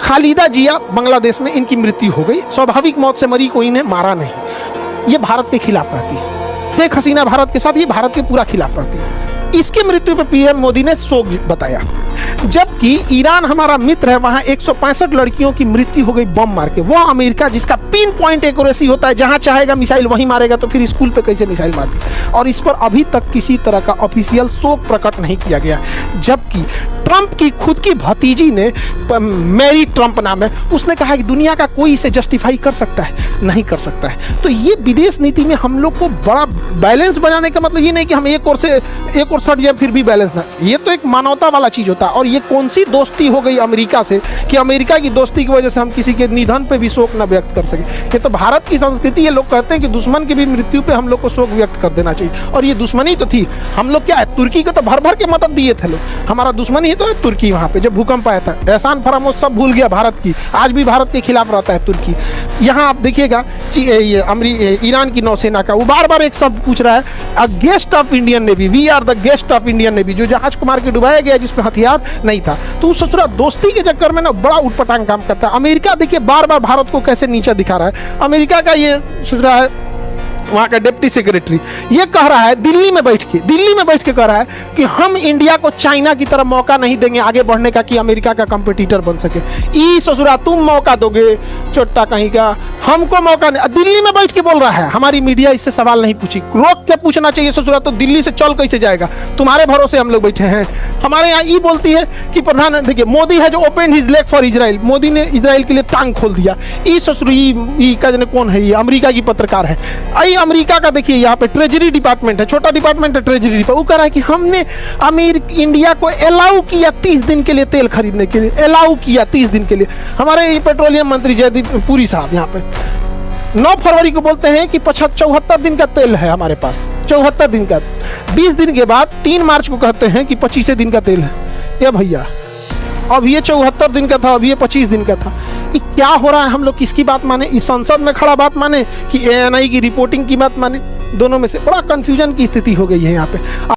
खालिदा जिया बांग्लादेश में, इनकी मृत्यु हो गई, स्वाभाविक मौत से मरी, कोई ने मारा नहीं। ये भारत के खिलाफ रहती है। शेख हसीना भारत के साथ, ये भारत के पूरा खिलाफ रहती है। इसकी मृत्यु पर पीएम मोदी ने शोक बताया। जबकि ईरान हमारा मित्र है, वहां 165 लड़कियों की मृत्यु हो गई बम मार के। वो अमेरिका जिसका पिन पॉइंट एक्यूरेसी होता है, जहां चाहेगा मिसाइल वहीं मारेगा, तो फिर स्कूल पे कैसे मिसाइल मारती, और इस पर अभी तक किसी तरह का ऑफिशियल शोक प्रकट नहीं किया गया। जबकि ट्रंप की खुद की भतीजी ने, मैरी ट्रंप नाम है, उसने कहा कि दुनिया का कोई इसे जस्टिफाई कर सकता है, नहीं कर सकता है। तो ये विदेश नीति में हम लोग को बड़ा बैलेंस बनाने का मतलब ये नहीं कि हम एक ओर से एक और सट जाए फिर भी बैलेंस ना, ये तो एक मानवता वाला चीज होता है। और ये कौन सी दोस्ती हो गई अमेरिका से कि अमेरिका की दोस्ती की वजह से हम किसी के निधन पे भी शोक न व्यक्त कर सके। ये तो भारत की संस्कृति है। लोग कहते हैं कि दुश्मन की भी मृत्यु पे हम लोग को शोक व्यक्त कर देना चाहिए, और ये दुश्मनी तो थी। हम लोग क्या है, तुर्की को तो भर भर के मदद दिए थे लोग, हमारा दुश्मनी ही तो है तुर्की। वहाँ पे जब भूकंप आया था, एहसान फरामोश सब भूल गया भारत की, आज भी भारत के खिलाफ रहता है तुर्की। यहाँ आप देखिएगा ईरान की नौसेना का, वो बार बार एक शब्द पूछ रहा है, a guest of Indian navy, we are the guest of Indian navy, जो जहाज को मार के डुबाया गया जिसमें हथियार नहीं था। तो उस ससुरा दोस्ती के चक्कर में ना बड़ा उटपटांग काम करता है। अमेरिका देखिए बार बार भारत को कैसे नीचा दिखा रहा है। अमेरिका का ये ससुरा है, वहाँ का डिप्टी सेक्रेटरी ये कह रहा है दिल्ली में बैठ के कह रहा है कि हम इंडिया को चाइना की तरह मौका नहीं देंगे आगे बढ़ने का, कि अमेरिका का कंपटीटर बन सके। ई ससुरा तुम मौका दोगे चोट्टा कहीं का, हमको मौका नहीं। दिल्ली में बैठ के बोल रहा है। हमारी मीडिया इससे सवाल नहीं पूछी, रोक के पूछना चाहिए ससुरा, तो दिल्ली से चल कैसे जाएगा, तुम्हारे भरोसे हम लोग बैठे हैं। हमारे यहाँ ई बोलती है कि प्रधान, देखिए मोदी है जो open his leg for Israel, Modi ने इजराइल के लिए टांग खोल दिया। ई ससुरी का जने कौन है, ये अमेरिका की पत्रकार है। अमेरिका का देखिए यहाँ पे ट्रेजरी डिपार्टमेंट है, छोटा डिपार्टमेंट है ट्रेजरी डिपार्टमेंट, वो कह रहा है कि हमने इंडिया को अलाउ किया 30 दिन के लिए तेल खरीदने के लिए, अलाउ किया 30 दिन के लिए। हमारे पेट्रोलियम मंत्री जयदीप पुरी साहब यहाँ पे 9 फरवरी को बोलते हैं कि 74 दिन का तेल है हमारे पास, 74 दिन का। 20 दिन के बाद 3 मार्च को कहते हैं कि 25 दिन का तेल है। ये भैया अब ये 74 दिन का था, अब ये 25 दिन का था। ये क्या हो रहा है, हम लोग किसकी बात माने, इस संसद में खड़ा बात माने कि एएनआई की रिपोर्टिंग की बात माने, दोनों में से बड़ा कंफ्यूजन की स्थिति हो गई है यहाँ पे।